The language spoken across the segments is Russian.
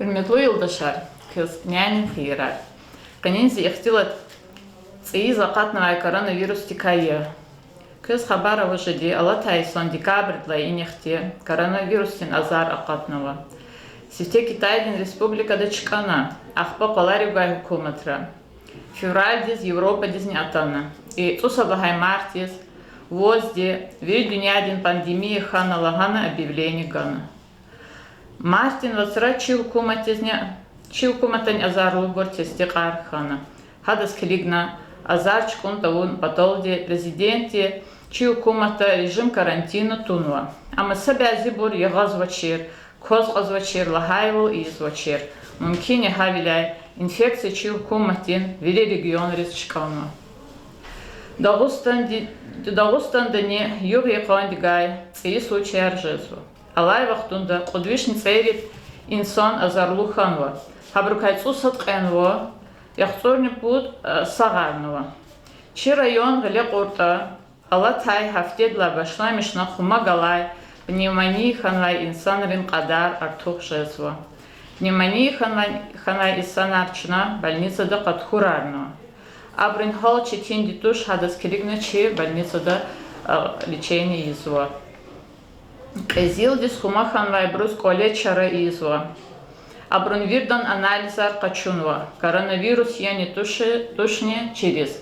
Hürmetli yoldaşlar, kız nෑnin hıyırar. Qenenzi ixtilat цӏии зэкъэтнэвай коронавирус тикайы. Кыз хабара выжиди Алатайсон декабрьдла инихти коронавирустин азар акъэтнэва. Сифте Китайдин республикада чкӏана, ахпа къолари хукуматра. Февральдиз Европадиз неӏэтана. И цӏусабыхай мартиз возди вери дуньядин пандемии ханалагана объявление гана. Мартин васра чи хукуматань азарлы бортести қархана. Хадас клигна азарчкун тавун патолди президенти чи хукумата режим карантина тунва. Ама сабязи бур ягазвачир, козгазвачир, лагайву и извачир. Мумкин хавиляй инфекция чи хукуматин вели регион рисчкана. Дагустан дани юг якандигай и случай аржезу. Алай вахтунда кудвишни цейрит инсан азарлуханва. Хабрукайцу сатқенва яхцорни пут сагарнова. Чи район гале курта Алатай хафтедла башламишна хумагалай пневмонии ханвай инсан рин кадар артух жезва. Пневмонии ханвай инсан арчна больница да катхурарнова. Абринхол четин дитуш хадас киригна чи больница да лечение изва. Эзил дис хумаханвай брус колечара изва. Абрунвирдан анализар качунва. Коронавирус яни тушне через.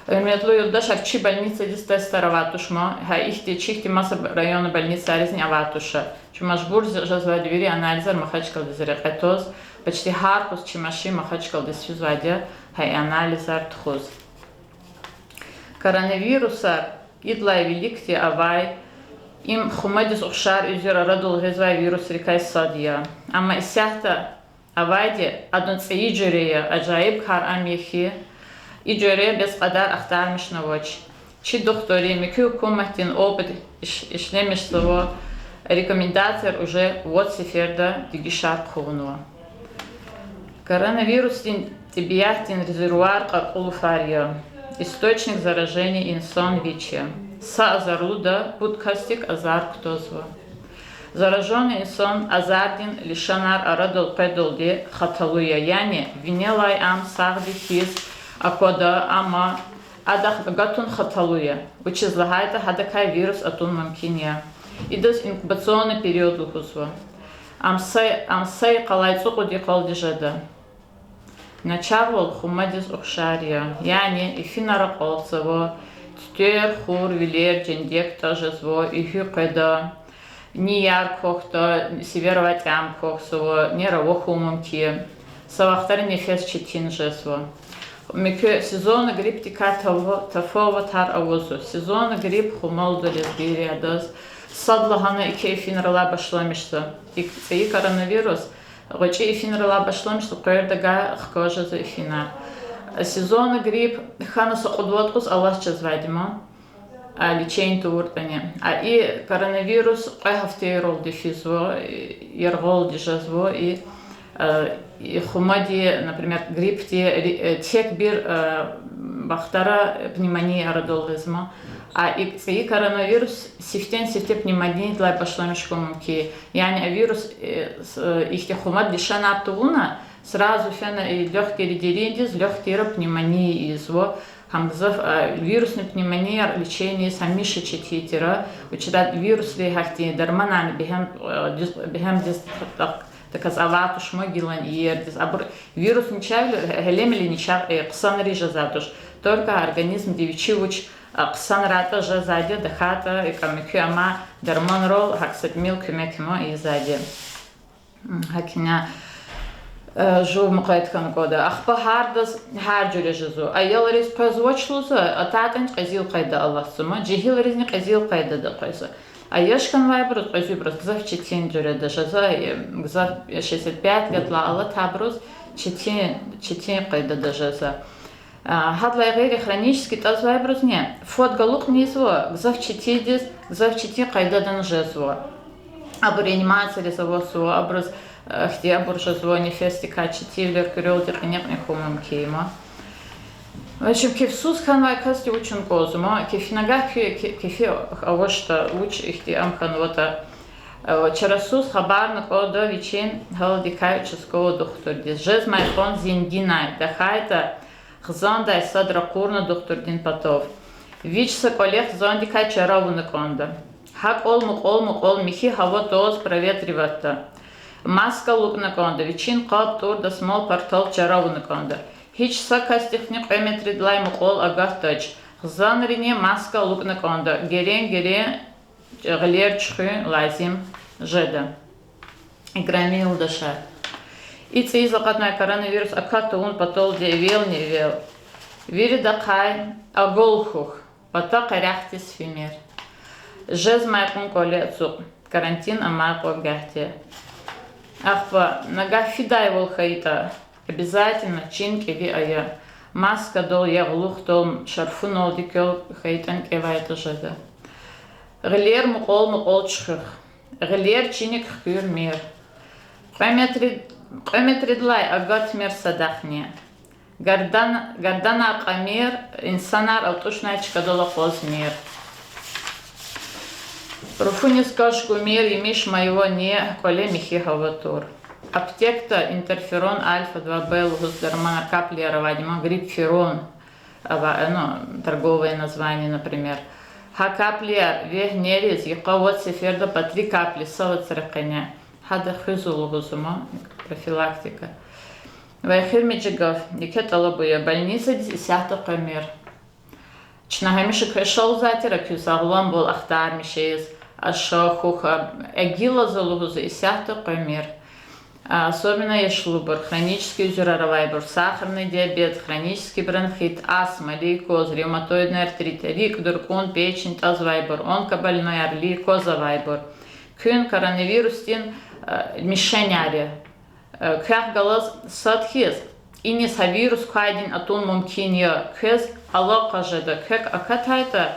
Метлу юлдашар чи больница дис тестарова тушма. Ха ихти чихти маса района больница аризни аватуша. Чи машбур жазвадивири анализар махачкал дизрекетоз. Почти харпус чи маши махачкал дисфюзвадя. Хай анализар тхуз. Коронавирусар идлай великти авай. Им хумадис ушар изюра радул гезвай вирус рекай садия. Ама исяхта авайди адун цеиджерея аджаиб кар амихи иджерея без кадар ахтар мишнавоч. Чи доктори мики хукуматин опыт ишлемишсово рекомендациер уже вот сеферда дигишар хунуа. Коронавирусин тибиятин резервуар какулуфария. Источник заражения инсон ВИЧ. Са азарлуда подкастик азар ктозва. Зараженный инсон азардин лишанар арадол педолди хаталуя яни винелай ам сагди хиз акода ама адах гатун хаталуя. Вычезлагайта хадакай вирус атун мамкиния. Идас инкубационный период лухузва. Амсай калайцуку дикалди жада. Начавол хумадис охшария, яни и финара колцево, тюр хур вилер джендек тажезво и хюкеда, ни яркохта, североватям кохсово, ни равохумумки, савахтар нефес четин жезво. Мекю сезона грипп тика тафова тар авозу, сезона грипп хумалду лезгирия даз, садлагана и кейфинрала башламишса, и коронавирус. Гочи эфинрала башлам, что кое-дага хкожа за эфина. Сезонный грипп хана сокудваткус Аллах чазвадима, лечение туртане. А и коронавирус кайхафтейрол дефизво, яргол дежазво и хумади, например, грипп тек бир бахтара пневмония радолизма. А и коронавирус сифте пневмонии для башламишкомки. Яни вирус ихте хумад дишана туна сразу фена и легкие редеридис, легкие пневмонии изво. Хамзов вирусная пневмония лечение самиши четитера. Учитать вирус ли хахти дарманан бихем дис таказавату шмогилан иердис. А вирус ничего хелемели ничего ксанри жазатуш. Только организм девичивуч Ксанрата же сзади, дыхата, и камикюама, дермонрол, хаксатмил, кюмекюмо и сзади. Хакиня жу мукайткан года. Ахпа хардас харджули жизу. А еларис позвочлуза, а татанч казил кайда Аллахсума, джихиларис не казил кайда да кайса. А ешкан вайбрус, казюбрус, гзав четин джуре да жаза, гзав 65 лет ла Аллах табрус, четин кайда да жаза. Хадлай гайри хронический тазвайбрус не. Фот галук низво, гзав четидис, гзав чети кайдадан жезво. Абу реанимация лизавосу, абрус хти абур жезво, нефестика четивлер, кюрел дирканек нехумам кейма. В общем, кефсус ханвай касти учен козума, кефинага кефи авошта уч ихти амханвота Черасус хабарник одо вичин халдикай ческого духтурдис. Жез майхон зиндинай. Дахайта хзондай садра курна духтурдин патов. Вич соколех зондикай чаравуныконда. Хак ол михи хаво тоз проветривата. Маска лукныконда. Вичин қап турда смол партол чаравуныконда. Хич сакастихни қеметридлай мукол агахтач. Хзанрине маска лукныконда. Герен غلير تشخي لازم جدا إجرامي ودشة إذا زقتنا كورونا أكترون بطل ديفيل نيفيل ويرد دقاي أقولخوخ بطاق ريحتس في مير جز ما يكون كله سوق كارانتين أما يكون جهتي أخبا نجا في داي والخيطة обязательно чинки ви ая маска дол яглух дол шарфун олдикел хейтан кевайта жада غلير مقول تشخخ غلير تشينك خير مير قيمترد لاي أقات مير صدقني قردنا قمير إنسانار أو توشنا يتشكدولا قوز مير رفوني скажку мир имиш моего не коле михи хаватур аптекта интерферон альфа 2b лугуздермана капли аравадима грипферон торговое название например هكابلير ويه نيريز يقوت سفيردا по 3 капли صوت سرقنيا هذا خزول غزما профилактика ويخير ميجيغاف يكتلبويا больница 10 قمير чнагамиши кешол затира кюсаглам бол ахтар мишез ашахуха эгила залугуза 10 قمير особенно ешлубар хронический зюраровайбар сахарный диабет хронический бронхит астма лейкоз ревматоидный артрит рик дуркун печень тазвайбар онкобольной лейкозавайбар күн коронавирустин мишеняре кях галас садхиз инис вирус кайдин атун мумкинья кез алока жада кек акатайта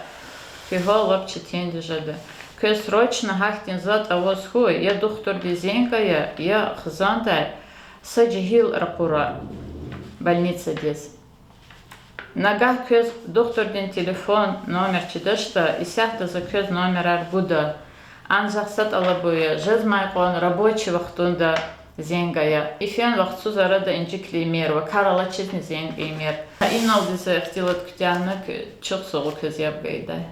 кего лапчетенди жада срочно хахтин зат авоз хуй я доктор дизенькая я хзантай саджихил ракура больница дес нагах көз доктордин телефон номер чидашта исяхта за көз номер арбуда анзахсат алабуя жазмайкон рабочий вахтунда зенгая ифен вахтсу зарада инжиклимер ва карала чизни зенгеймер инал дисе ихтилат ктяннык чок соғу көз ябгайдай